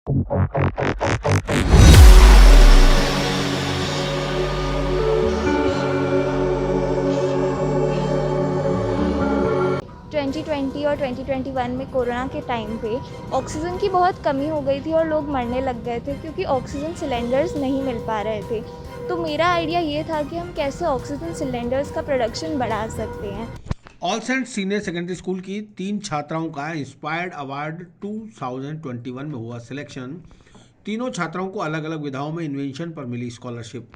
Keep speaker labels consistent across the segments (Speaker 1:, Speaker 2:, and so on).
Speaker 1: 2020 और 2021 में कोरोना के टाइम पे ऑक्सीजन की बहुत कमी हो गई थी और लोग मरने लग गए थे क्योंकि ऑक्सीजन सिलेंडर्स नहीं मिल पा रहे थे। तो मेरा आइडिया ये था कि हम कैसे ऑक्सीजन सिलेंडर्स का प्रोडक्शन बढ़ा सकते हैं।
Speaker 2: All Saint senior secondary school की 3 छात्राओं का इंस्पायर्ड अवार्ड 2021 में हुआ सिलेक्शन। तीनों छात्राओं को अलग अलग विधाओं में इन्वेंशन पर मिली scholarship.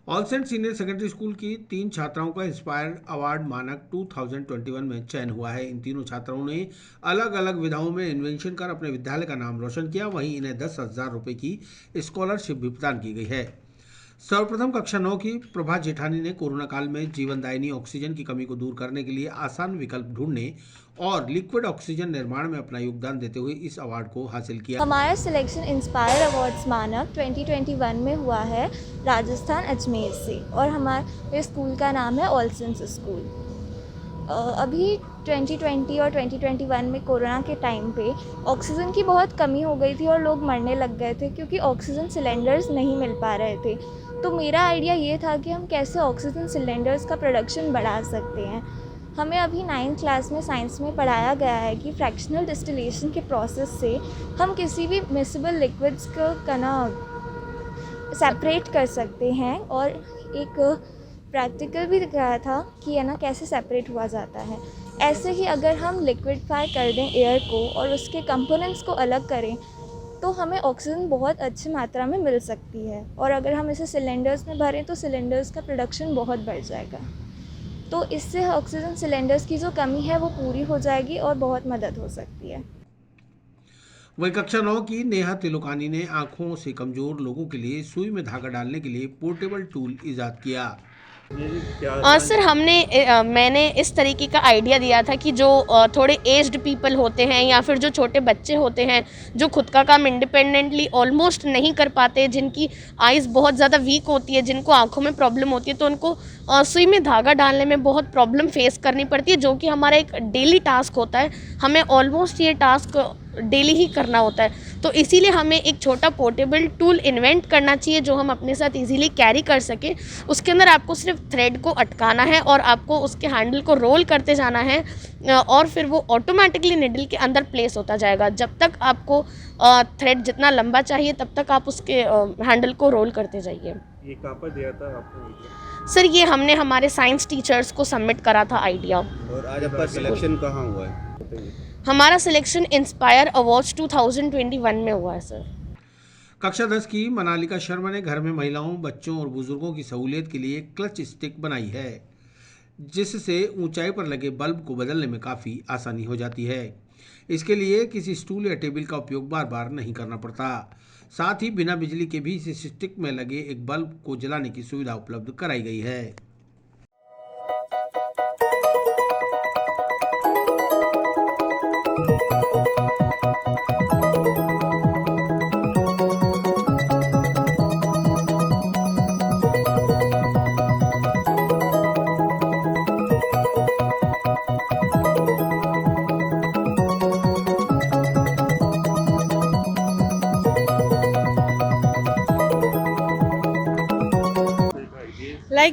Speaker 2: All Saint senior secondary school की 3 छात्राओं का इंस्पायर्ड अवार्ड मानक 2021 में चयन हुआ है। इन तीनों छात्राओं ने अलग अलग विधाओं में इन्वेंशन कर अपने विद्यालय का नाम रोशन किया। वहीं इन्हें 10,000 रुपये की स्कॉलरशिप भी प्रदान की गई है। सर्वप्रथम कक्षा 9 की प्रभा जेठानी ने कोरोना काल में जीवनदायिनी ऑक्सीजन की कमी को दूर करने के लिए आसान विकल्प ढूंढने और लिक्विड ऑक्सीजन निर्माण में अपना योगदान देते हुए इस अवार्ड को हासिल किया।
Speaker 1: हमारा सिलेक्शन इंस्पायर अवार्ड्स मानक 2021 में हुआ है राजस्थान अजमेर से और हमारे स्कूल का नाम है ऑल सेंट्स स्कूल। अभी 2020 और 2021 में कोरोना के टाइम पे ऑक्सीजन की बहुत कमी हो गई थी और लोग मरने लग गए थे क्योंकि ऑक्सीजन सिलेंडर्स नहीं मिल पा रहे थे। तो मेरा आइडिया ये था कि हम कैसे ऑक्सीजन सिलेंडर्स का प्रोडक्शन बढ़ा सकते हैं। हमें अभी 9th क्लास में साइंस में पढ़ाया गया है कि फ्रैक्शनल डिस्टिलेशन के प्रोसेस से हम किसी भी मिक्सेबल लिक्विड्स को ना सेपरेट कर सकते हैं और एक प्रैक्टिकल भी दिखाया था कि है ना कैसे सेपरेट हुआ जाता है। ऐसे ही अगर हम लिक्विडफाई कर दें एयर को और उसके कंपोनेंट्स को अलग करें तो हमें ऑक्सीजन बहुत अच्छी मात्रा में मिल सकती है और अगर हम इसे सिलेंडर्स में भरें तो सिलेंडर्स का प्रोडक्शन बहुत बढ़ जाएगा। तो इससे ऑक्सीजन सिलेंडर्स की जो कमी है वो पूरी हो जाएगी और बहुत मदद हो सकती है।
Speaker 2: वहीं कक्षा 9 की नेहा तिलोकानी ने आंखों से कमजोर लोगों के लिए सुई में धागा डालने के लिए पोर्टेबल टूल इजाद किया।
Speaker 3: सर मैंने इस तरीके का आइडिया दिया था कि जो थोड़े एज्ड पीपल होते हैं या फिर जो छोटे बच्चे होते हैं जो खुद का काम इंडिपेंडेंटली ऑलमोस्ट नहीं कर पाते, जिनकी आइज़ बहुत ज़्यादा वीक होती है, जिनको आंखों में प्रॉब्लम होती है, तो उनको सुई में धागा डालने में बहुत प्रॉब्लम फेस करनी पड़ती है, जो कि हमारा एक डेली टास्क होता है। हमें ऑलमोस्ट ये टास्क डेली ही करना होता है। तो इसीलिए हमें एक छोटा पोर्टेबल टूल इन्वेंट करना चाहिए जो हम अपने साथ इजीली कैरी कर सकें। उसके अंदर आपको सिर्फ थ्रेड को अटकाना है और आपको उसके हैंडल को रोल करते जाना है और फिर वो ऑटोमेटिकली निडल के अंदर प्लेस होता जाएगा। जब तक आपको थ्रेड जितना लंबा चाहिए तब तक आप उसके हैंडल को रोल करते जाइए।
Speaker 4: ये कहाँ पर दिया था आपने?
Speaker 3: सर ये हमने हमारे साइंस टीचर्स को सबमिट करा था आइडिया।
Speaker 4: और आज आपका सिलेक्शन कहाँ हुआ है?
Speaker 3: हमारा सिलेक्शन इंस्पायर अवार्ड्स 2021 में हुआ है सर।
Speaker 2: कक्षा 10 की मनालिका शर्मा ने घर में महिलाओं, बच्चों और बुजुर्गों की सहूलियत के लिए क्लच स्टिक बनाई है, जिससे ऊंचाई पर लगे बल्ब को बदलने में काफ़ी आसानी हो जाती है। इसके लिए किसी स्टूल या टेबल का उपयोग बार बार नहीं करना पड़ता। साथ ही बिना बिजली के भी इस स्टिक में लगे एक बल्ब को जलाने की सुविधा उपलब्ध कराई गई है।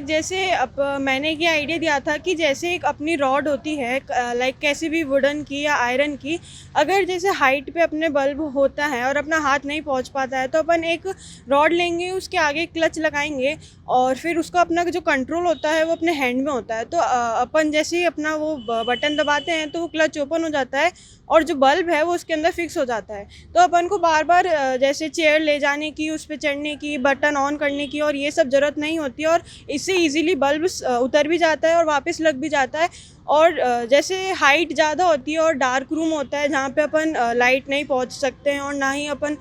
Speaker 5: जैसे अब मैंने ये आइडिया दिया था कि जैसे एक अपनी रॉड होती है कैसे भी वुडन की या आयरन की, अगर जैसे हाइट पे अपने बल्ब होता है और अपना हाथ नहीं पहुंच पाता है तो अपन एक रॉड लेंगे, उसके आगे क्लच लगाएंगे और फिर उसका अपना जो कंट्रोल होता है वो अपने हैंड में होता है। तो अपन जैसे ही अपना वो बटन दबाते हैं तो वो क्लच ओपन हो जाता है और जो बल्ब है वो उसके अंदर फिक्स हो जाता है। तो अपन को बार बार जैसे चेयर ले जाने की, उस पर चढ़ने की, बटन ऑन करने की और ये सब ज़रूरत नहीं होती और इससे इजीली बल्ब उतर भी जाता है और वापस लग भी जाता है। और जैसे हाइट ज़्यादा होती है और डार्क रूम होता है जहाँ पे अपन लाइट नहीं पहुँच सकते हैं और ना ही अपन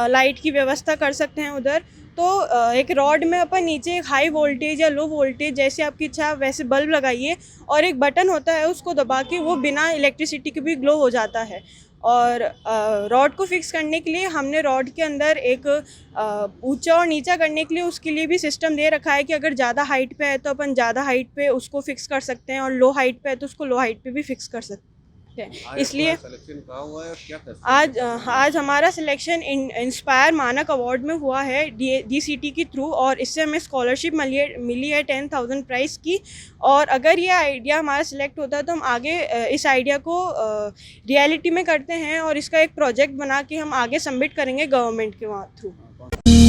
Speaker 5: लाइट की व्यवस्था कर सकते हैं उधर, तो एक रॉड में अपन नीचे एक हाई वोल्टेज या लो वोल्टेज जैसे आपकी इच्छा वैसे बल्ब लगाइए और एक बटन होता है उसको दबा के वो बिना इलेक्ट्रिसिटी के भी ग्लो हो जाता है। और रॉड को फिक्स करने के लिए हमने रॉड के अंदर एक ऊंचा और नीचा करने के लिए उसके लिए भी सिस्टम दे रखा है कि अगर ज़्यादा हाइट पे है तो अपन ज़्यादा हाइट पे उसको फिक्स कर सकते हैं और लो हाइट पे है तो उसको लो हाइट पे भी फिक्स कर सकते हैं। इसलिए
Speaker 4: सिलेक्शन कहाँ हुआ है और क्या कर
Speaker 5: आज हमारा सिलेक्शन इंस्पायर मानक अवार्ड में हुआ है DCT के थ्रू, और इससे हमें स्कॉलरशिप मिली है 10,000 प्राइस की। और अगर ये आइडिया हमारा सिलेक्ट होता है तो हम आगे इस आइडिया को रियलिटी में करते हैं और इसका एक प्रोजेक्ट बना के हम आगे सबमिट करेंगे गवर्नमेंट के थ्रू।